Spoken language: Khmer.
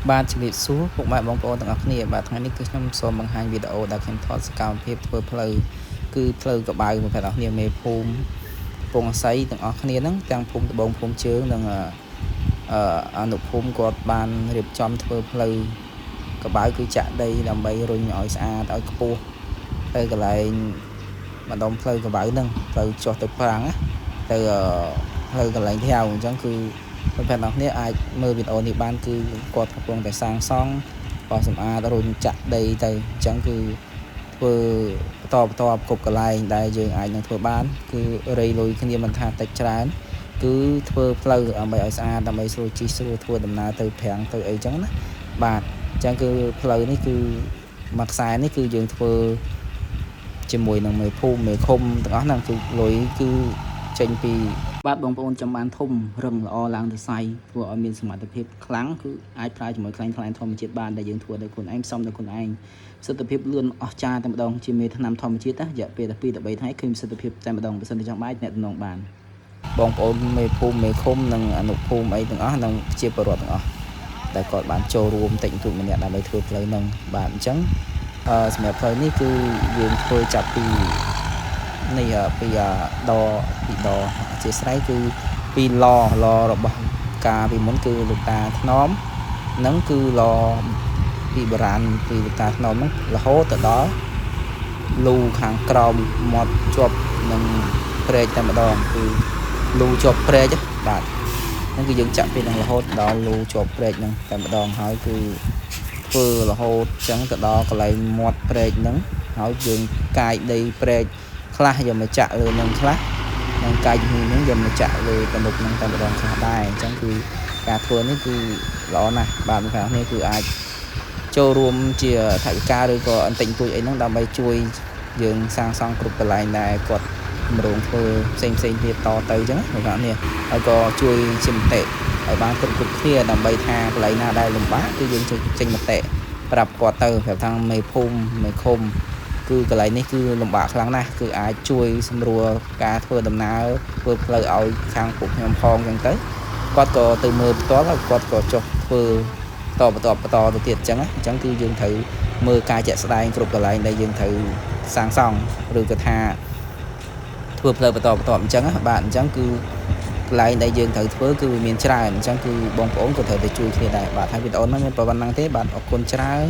បាទជំរាបសួរពុកម៉ែបងប្អូនទាំងអស់គ្នាបាទថ្ងៃនេះគឺខ្ញុំសូមបង្ហាញវីដេអូដែលខ្ញុំថតសកម្មភាពធ្វើផ្លូវគឺផ្លូវកបៅបងប្អូនគ្នាមេភូមិពងអស័យទាំងអស់គ្នាហ្នឹងទាំងភូមិត្បូងភូមិជើងនិងអនុភូមិគាត់បានរៀបចំធ្វើផ្លូវកបៅគឺចាក់ដីដើម្បីរុញឲ្យស្អាតឲ្យខ្ពស់ទៅកន្លែងម្ដុំផ្លូវកបៅហ្នឹងផ្លូវចុះទៅប្រាំងទៅផ្លូវកន្លែងថែវអញ្ចឹងគឺបងប្អូនទាំងគ្នាអាចមើលវីដេអូនេះបានគឺគាត់កំពុងតែសាងសង់បោះសម្អាតរុញចាក់ដីទៅអញ្ចឹងគឺធ្វើបន្តគ្រប់កន្លែងដែលយើងអាចនឹងធ្វើបានគឺរៃលុយគ្នាមិនថាតិចច្រើនគឺធ្វើផ្លូវដើម្បីឲ្យស្អាតដើម្បីស្រួលជិះស្រួលធ្វើដំណើរទៅប្រាំងទៅអីចឹងណាបាទអញ្ចឹងគឺផ្លូវនេះគឺមួយខ្សែនេះគឺយើងធ្វើជាមួយនឹងមេភូមិមេឃុំទាំងអស់ហ្នឹងគឺលុយគឺចេញពីបាទបងប្អូនចាំបានធំរឹងល្អឡើងទៅសៃធ្វើឲ្យមានសមត្ថភាពខ្លាំងគឺអាចប្រើជាមួយខ្លែងធម្មជាតិបានដែលយើងធ្វើដោយខ្លួនឯងផ្សំដោយខ្លួនឯងប្រសិទ្ធភាពលឿនអស្ចារ្យតែម្ដងជាមេថ្នាំធម្មជាតិរយៈពេល12ទៅ3ថ្ងៃឃើញប្រសិទ្ធភាពតែម្ដងបើសិនជាចង់បានអ្នកតំណងបានបងប្អូនមេភូមិមេឃុំនិងអនុភូមិអីទាំងអស់និងជាពលរដ្ឋទាំងអស់ដែលគាត់បានចូលរួមតិចតួចម្នាក់ដើម្បីធ្វើផ្លូវហ្នឹងបាទអញ្ចឹងសម្រាប់ផ្លូវនេះគឺយើងធ្វើចាប់ពីនេះពីដអធិស្ឋានគឺពីឡរបស់ការពីមុនគឺលោកតាថ្នមហ្នឹងគឺឡពីបុរាណពីលោកតាថ្នមហ្នឹងរហូតទៅដល់លូខាងក្រោមមាត់ជាប់នឹងព្រែកតែម្ដងគឺលូជាប់ព្រែកបាទហ្នឹងគឺយើងចាក់ពីនឹងរហូតដល់លូជាប់ព្រែកហ្នឹងតែម្ដងហើយគឺធ្វើរហូតចឹងទៅដល់កន្លែងមាត់ព្រែកហ្នឹងហើយយើងកាយដីព្រែកខ្លះយកមកចាក់លើនឹងខ្លះនឹងកាយនេះយកមកចាក់លើទំនប់ហ្នឹងតែម្ដងខ្លះដែរអញ្ចឹងគឺការធ្វើនេះគឺល្អណាស់បាទបងប្អូននេះគឺអាចចូលរួមជាថវិកាឬក៏អន្តិចបន្តួចអីហ្នឹងដើម្បីជួយយើងសាងសង់គ្រប់កន្លែងដែលគាត់ម្រងធ្វើផ្សេងទៀតតទៅអញ្ចឹងបងប្អូននេះហើយក៏ជួយជាមតិឲ្យបានគ្រប់គ្នាដើម្បីថាកន្លែងណាដែលលំបាកគឺយើងចេញមតិប្រាប់គាត់ទៅប្រាប់ថាមេភូមិមេឃុំគឺកន្លែងនេះគឺលំបាកខ្លាំងណាស់គឺអាចជួយសម្រួលការធ្វើដំណើរធ្វើផ្លូវឲ្យខាងពួកខ្ញុំផងអញ្ចឹងទៅគាត់ក៏ទៅមើលផ្ទាល់ហើយគាត់ក៏ចុះធ្វើបន្តទៅទៀតអញ្ចឹងគឺយើងត្រូវមើលការជាក់ស្ដែងគ្រប់កន្លែងដែលយើងត្រូវសាងសង់ឬក៏ថាធ្វើផ្លូវបន្តអញ្ចឹងបាទអញ្ចឹងគឺកន្លែងដែលយើងត្រូវធ្វើគឺមានច្រើនអញ្ចឹងគឺបងប្អូនក៏ត្រូវតែជួយគ្នាដែរបាទហើយវីដេអូនេះមានប៉ុណ្ណឹងទេបាទអរគុណច្រើន